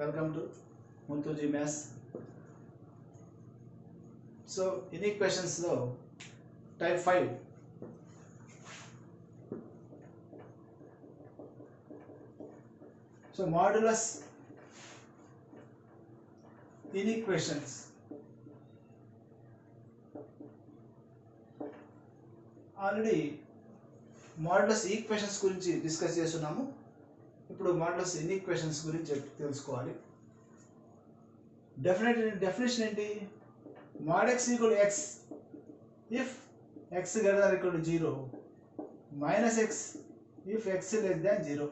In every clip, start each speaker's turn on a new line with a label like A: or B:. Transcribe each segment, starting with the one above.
A: Welcome to Muntuji Maths. So, unique questions though, type 5. So, modulus unique questions. Already models equations గురించి discuss చేస్తున్నాము. ఇప్పుడు models equations గురించి తెలుసుకోవాలి. Definition ఏంటి? mod x equal to x if x greater than or equal to 0, minus x if x less than 0.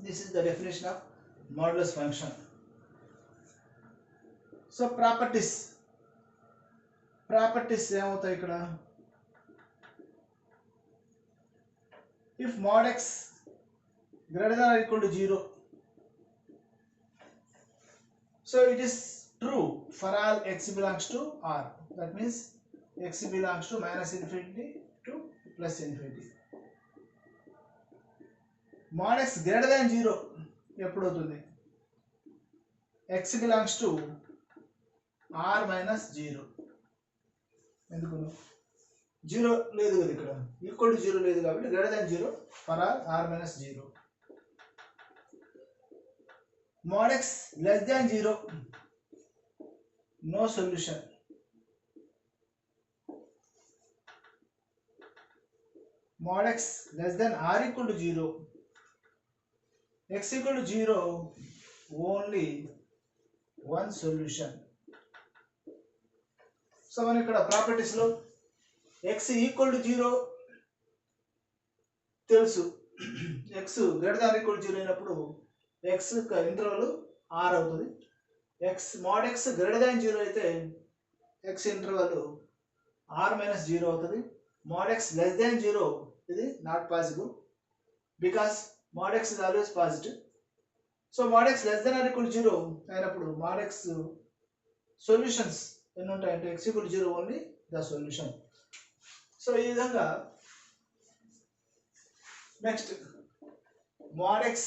A: This is the definition of modulus function. So properties ఏమవుతాయి ఇక్కడ? If mod x greater than or equal to 0, so it is true for all x belongs to R. That means x belongs to minus infinity to plus infinity. Mod x greater than 0 ఎప్పుడు అవుతుంది? x belongs to R minus 0. ఎందుకు? 0 లేదు కదా ఇక్కడ, equal to 0 లేదు కాబట్టి greater than 0 for R r minus 0. mod x less than 0, no solution. Mod x less than or equal to 0, x equal to 0, only one solution. So మన ఇక్కడ properties లో x equal to 0 తెలుసు. x greater than equal to 0 అయినప్పుడు x interval r అవుతుంది. mod x greater than 0 అయితే x interval r minus 0 అవుతుంది. mod x less than 0 ఇది not possible because mod x is always positive. So mod x less than or equal to 0 అయినప్పుడు mod x solutions ఎన్ని ఉంటాయంటే x equal to 0 only the solution. So ఈ విధంగా next mod x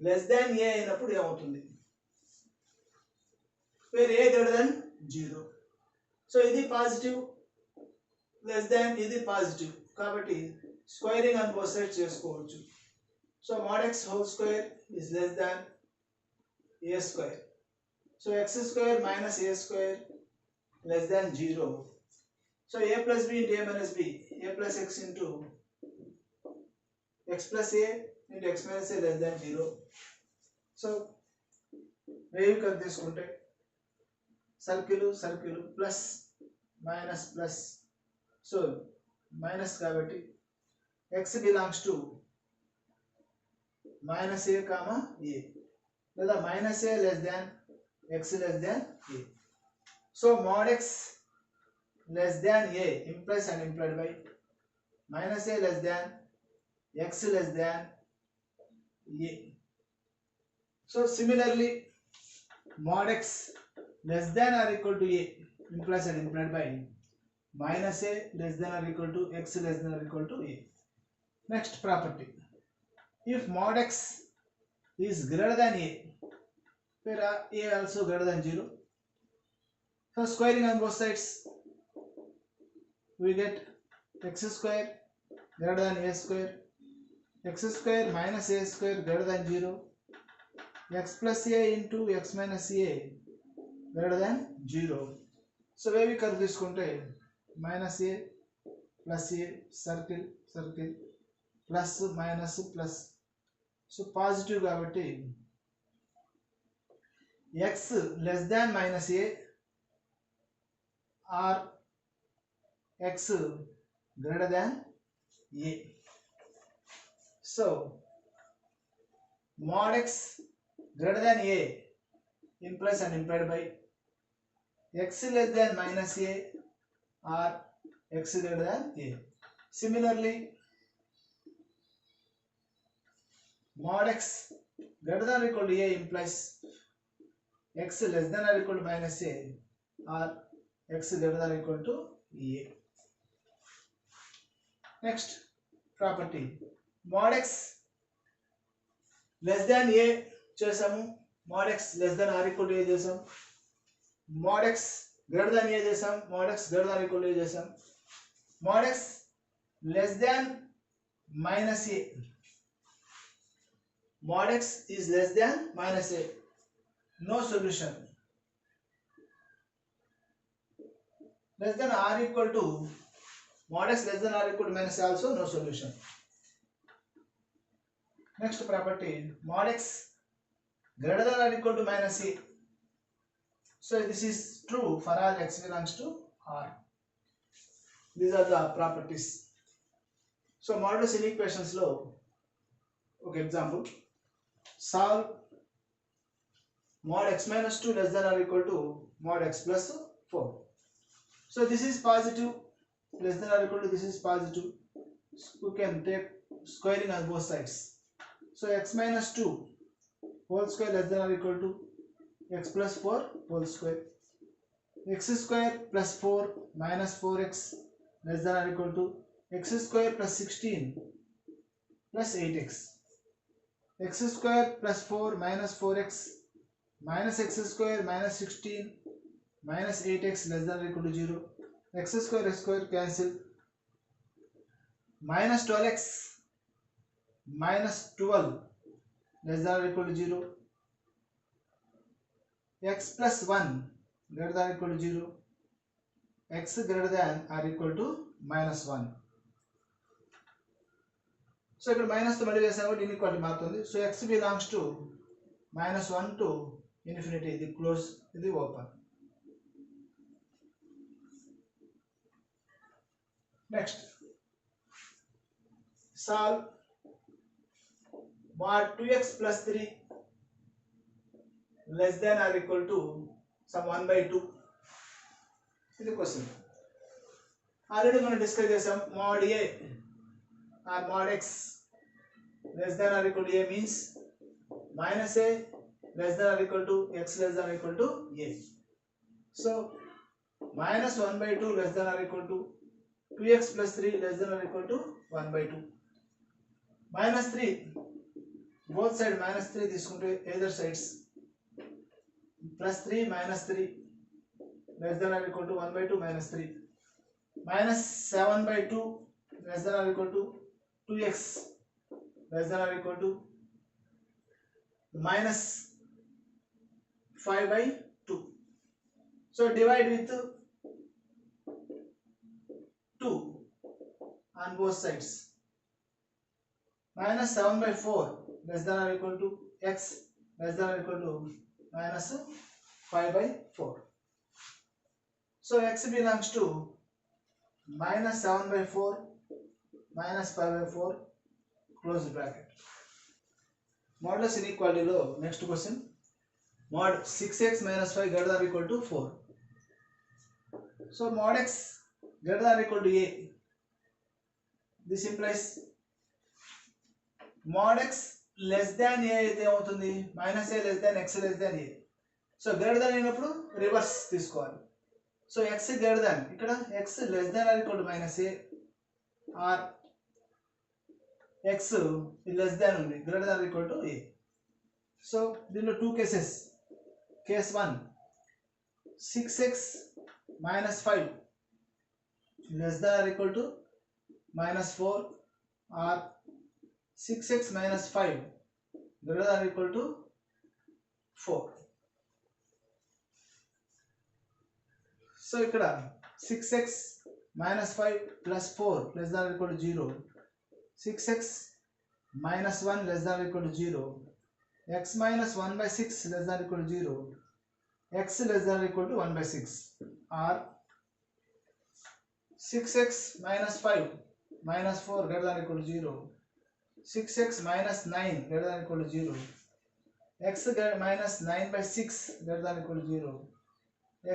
A: less than a అయినప్పుడు ఏమవుతుంది? where a greater than 0. So ఇది positive, less than ఇది positive కాబట్టి స్క్వేరింగ్ ఆన్ బోత్ సైడ్స్ చేసుకోవచ్చు. So mod x whole square is less than a square. So x square minus a square less than 0. So a plus b into a minus b, a plus x into x plus a into x minus a less than 0. So wavy curve తీసుకుంటే circle plus minus plus, so minus కాబట్టి x belongs to minus a comma a, లేదా minus a less than x less than a. So mod x less than a implies and implied by minus a less than x less than a. So similarly mod x less than or equal to a implies and implied by minus a less than or equal to x less than or equal to a. Next property, if mod x is greater than a, where a also greater than 0, so squaring on both sides we get x square greater than a square, x square minus a square greater than 0, x plus a into x minus a greater than 0. So where we curve తీసుకుంటే minus a plus a circle plus minus plus, so positive కాబట్టి x less than minus a or x greater than a. So mod x greater than a implies and implied by x less than minus a or x greater than a. Similarly mod x greater than or equal to a implies x less than or equal to minus a or x greater than or equal to a. Next property, mod x less than a చేసాము, mod x less than or equal to a చేసాం, mod x greater than a చేసాం, mod x greater than or equal to a చేసాం, mod x less than minus a, mod x is less than minus a, no solution. Less than or equal to, mod x less than or equal to minus a also no solution. Next property, mod x greater than or equal to minus a. So this is true for all x belongs to R. These are the properties. So modulus inequations lo okay example, solve mod x minus 2 less than or equal to mod x plus 4. So this is positive, less than or equal to this is positive. We can take squaring on both sides. So x minus 2 whole square less than or equal to x plus 4 whole square. X square plus 4 minus 4x less than or equal to x square plus 16 plus 8x. X square plus 4 minus 4x minus x square minus 16 minus 8x less than or equal to 0. X square cancel. Minus 12x minus 12 less than or equal to 0. X plus 1 greater than or equal to 0. X greater than or equal to minus 1. So ఇక్కడ minus తో మళ్ళీ వేసాము కాబట్టి inequality మారుతుంది. So x belongs to -1 to infinity, ఇది close, ఇది open. Next solve mod 2x plus 3 less than or equal to some 1/2. ఇది question. Already మనం డిస్కస్ చేసాం. mod a or mod x less than or equal to a means minus a less than or equal to x less than or equal to a. So minus 1/2 less than or equal to 2x plus 3 less than or equal to 1/2. Minus 3 both side minus 3 తీసుకుంటే either sides plus 3 minus 3 less than or equal to 1/2 minus 3. Minus 7/2 less than or equal to 2x less than or equal to minus 5/2. So divide with 2 on both sides. Minus 7/4 less than or equal to x less than or equal to minus 5/4. So x belongs to minus 7/4 minus 5/4 close bracket. Modulus inequality lo next question, mod 6x minus 5 greater than or equal to 4. So mod x greater than or equal to a, this implies mod x less than a అయితే ఏమవుతుంది, minus a less than x less than a. So greater than అయినప్పుడు reverse తీసుకోవాలి. So x greater than, ఇక్కడ x less than or equal to minus a or x less than ఉంది, greater than or equal to a. So దీనిలో two cases. Case 1 6x minus 5 less than or equal to minus 4 or 6x minus 5 greater than or equal to 4. So ikkada 6x minus 5 plus 4 less than or equal to 0, 6x minus 1 less than or equal to 0, x minus 1/6 less than or equal to 0, x less than or equal to 1/6, or 6x minus 5 minus 4 greater than or equal to 0, 6x minus 9 greater than or equal to 0, x minus 9/6 greater than or equal to 0,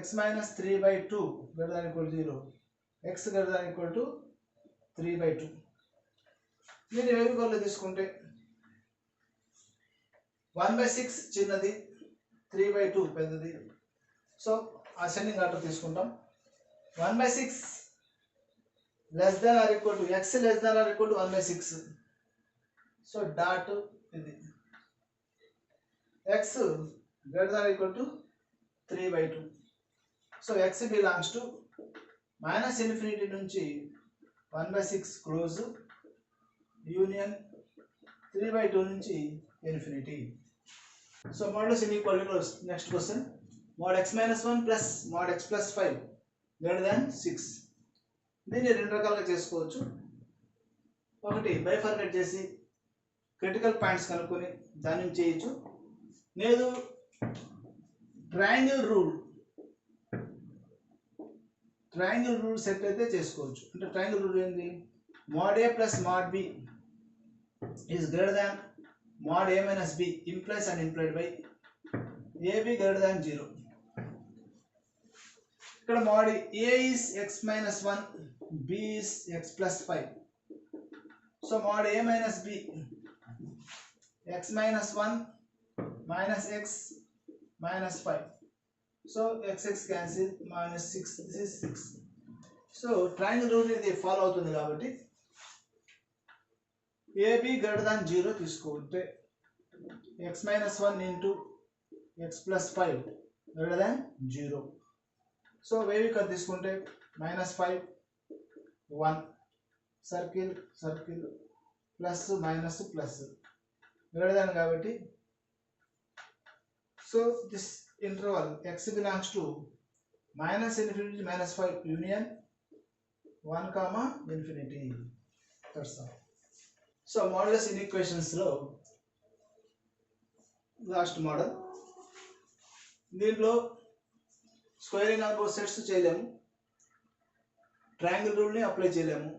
A: x minus 3/2 greater than or equal to 0, x greater than or equal to 3/2. దీన్ని వేరుకోలో తీసుకుంటే 1/6 చిన్నది, 3/2 పెద్దది. So ascending order తీసుకుంటాం. 1/6 less than or equal to x less than or equal to 1/6. So dot ఇది x greater than or equal to 3 by 2. So x belongs to minus infinity నుంచి 1 by 6 close union 3 by 2 నుంచి infinity. So modulus inequality close. Next question. Mod x minus 1 plus mod x plus 5 greater than 6. దీన్ని రెండు రకాలుగా చేసుకోవచ్చు. ఒకటి bifurcate చేసి critical points కనుక్కొని దాని నుంచి చేయొచ్చు. లేదు ట్రయాంగిల్ రూల్ సెట్ అయితే చేసుకోవచ్చు. అంటే ట్రయాంగిల్ రూల్ ఏంటి? mod a plus mod b is greater than mod a minus b implies and implied by ab greater than 0. ఇక్కడ mod a is x minus 1, b is x plus 5. So mod a minus b, x minus 1 minus x minus 5. So x cancel, minus 6, this is 6. So triangle rule ఇది follow అవుతుంది కాబట్టి ab greater than 0 తీసుకుంటే x minus 1 into x plus 5 greater than 0. So వేవి cut తీసుకుంటే minus 5 1 circle plus minus plus greater than కాబట్టి so this interval x belongs to minus infinity to minus 5 union 1 comma infinity. That's all. So modulus inequations లో last model, దీంట్లో squaring on both sets చేయలేము, triangle రూల్ని apply చేయలేము.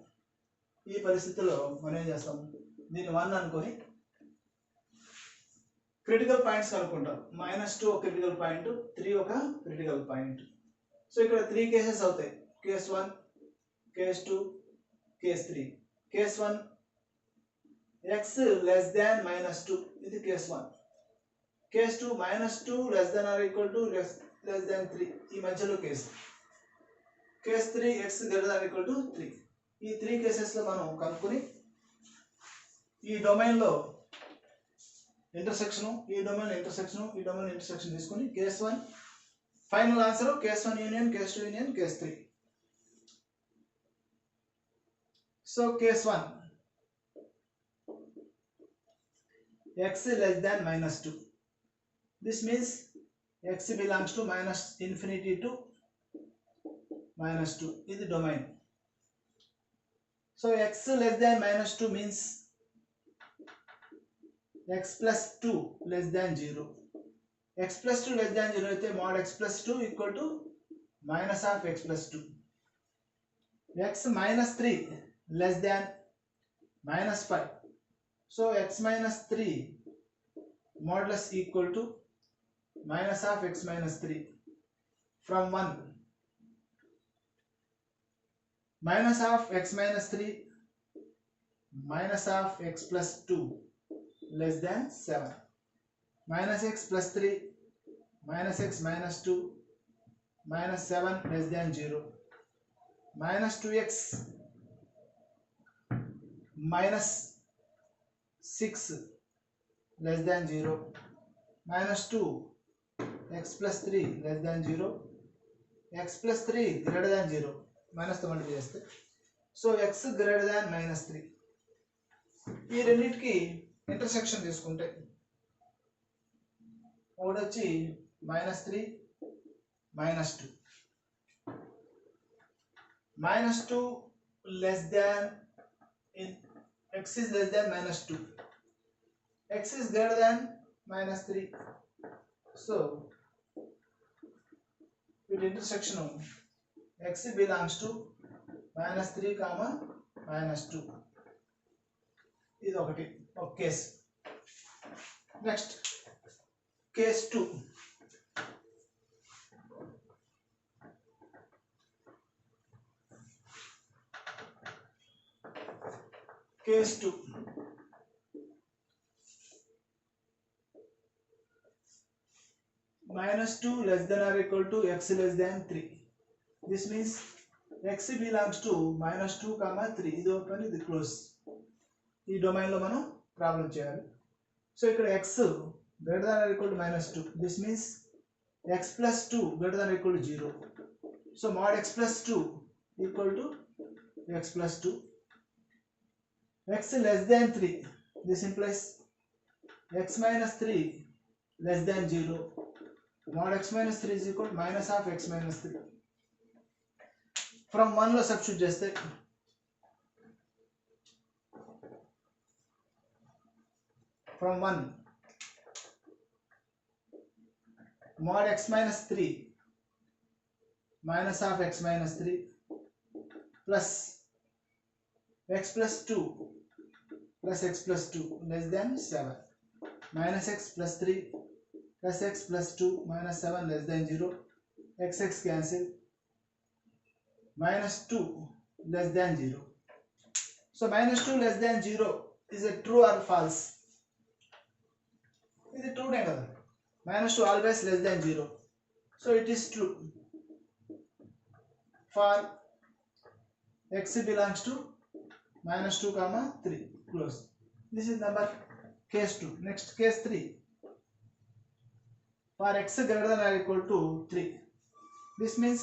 A: ఈ పరిస్థితిలో మనం ఏం చేస్తాము, దీన్ని 1 అనుకొని క్రిటికల్ పాయింట్స్ కనుక్కుంటాం. -2 ఒక క్రిటికల్ పాయింట్, 3 ఒక క్రిటికల్ పాయింట్. సో ఇక్కడ 3 కేసెస్ అవుతాయి. Case 1, case 2, case 3. Case 1 x less than -2, ఇది case 1. Case 2 -2 less than or equal to less than 3, ఈ మధ్యలో case. Case 3 x greater than or equal to 3. ఈ 3 కేసెస్లో మనం కనుక్కొని ఈ డొమైన్లో ఇంటర్సెక్షన్, ఈ డొమైన్ ఇంటర్సెక్షన్ తీసుకొని case 1 final answer case 1 union, case 2 union, case 3. So case 1 x less than -2. This means x belongs to minus infinity to -2. This is domain. So x less than -2 means x plus 2 less than 0. X plus 2 less than 0 అయితే mod x plus 2 equal to minus of x plus 2. X minus 3 less than minus 5. So x minus 3 modulus equal to minus of x minus 3 from 1. Minus of x minus 3 minus of x plus 2 less than 7. Minus x plus 3 minus x minus 2 minus 7 less than 0. Minus 2x minus 6 less than 0. Minus 2 x plus 3 less than 0. X plus 3 greater than 0. Minus తో multiply చేస్తే so x greater than -3. ఈ రెండింటికి intersection తీసుకుంటే ఒకటి వచ్చి -3 -2. -2 less than x is less than -2. X is greater than -3. So with intersection x belongs to -3 comma -2. ఇది ఒకటి ఒక case. Next case 2. Case 2 -2 less than or equal to x less than 3. This means x belongs to -2 comma 3. ఇది open, ఇది close. ఈ domain లో మనం problem చేయాలి. So ఇక్కడ x greater than or equal to minus 2. This means x plus 2 greater than or equal to 0. So mod x plus 2 equal to x plus 2. X less than 3. This implies x minus 3 less than 0. Mod x minus 3 is equal to minus of x minus 3. From 1 లో substitute చేస్తే from 1 mod x minus 3 minus of x minus 3 plus x plus 2 plus x plus 2 less than 7 minus x plus 3 plus x plus 2 minus 7 less than 0 x cancel minus 2 less than 0. So minus 2 less than 0 is a true or false? Is it true? Minus 2 always less than 0. So it is true for x belongs to minus 2 comma 3 close. This is number case 2. Next case 3. For x greater than or equal to 3. This means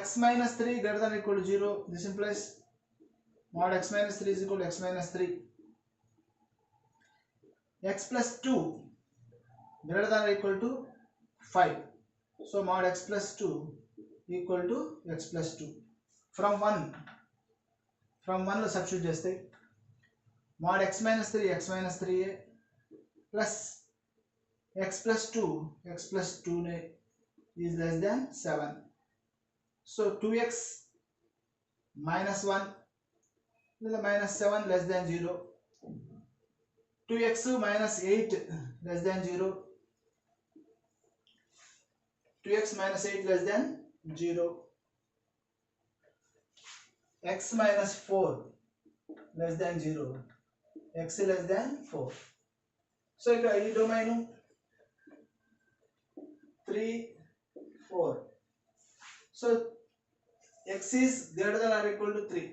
A: x minus 3 greater than or equal to 0. This implies mod x minus 3 is equal to x minus 3. X plus 2 greater than or equal to 5. So mod x plus 2 equal to x plus 2. From 1 lo substitute చేస్తే mod x minus 3 x minus 3a plus x plus 2 is less than 7. So 2x minus 1 minus 7 less than 0. 2x minus 8 less than 0. 2x minus 8 less than 0. X minus 4 less than 0. X less than 4. So ఇక్కడ ఈ domain 3 4. So x is greater than or equal to 3.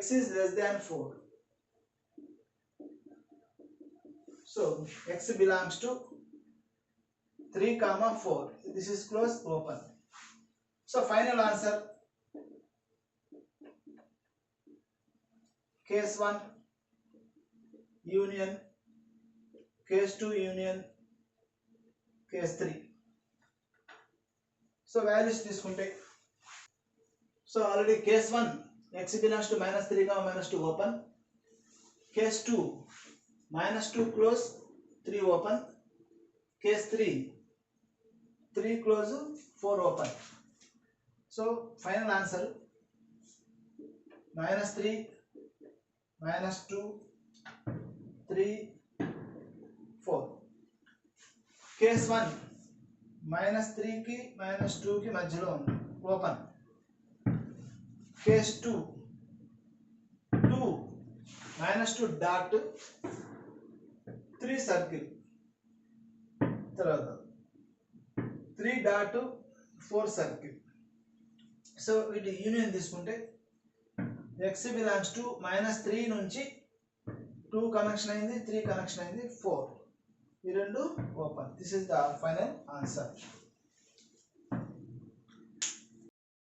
A: X is less than 4. So x belongs to 3 comma 4. This is close open. So final answer case 1 union, case 2 union, case 3. So values తీసుకుంటే so already case 1 x belongs to minus 3 comma minus 2 open. Case 2 minus 2 close 3 open. Case 3 3 close 4 open. So final answer minus 3 minus 2 3 4. Case 1 minus 3 की minus 2 की మధ్యలో ఉంది open. Case 2 minus 2 dot 3 circle తర్వాత 3 dot 4 circle. So వీటి union తీసుకుంటే x belongs to minus 3 నుంచి 2 connection అయింది 3 connection అయింది 4. ఈ రెండు open. This is the final answer.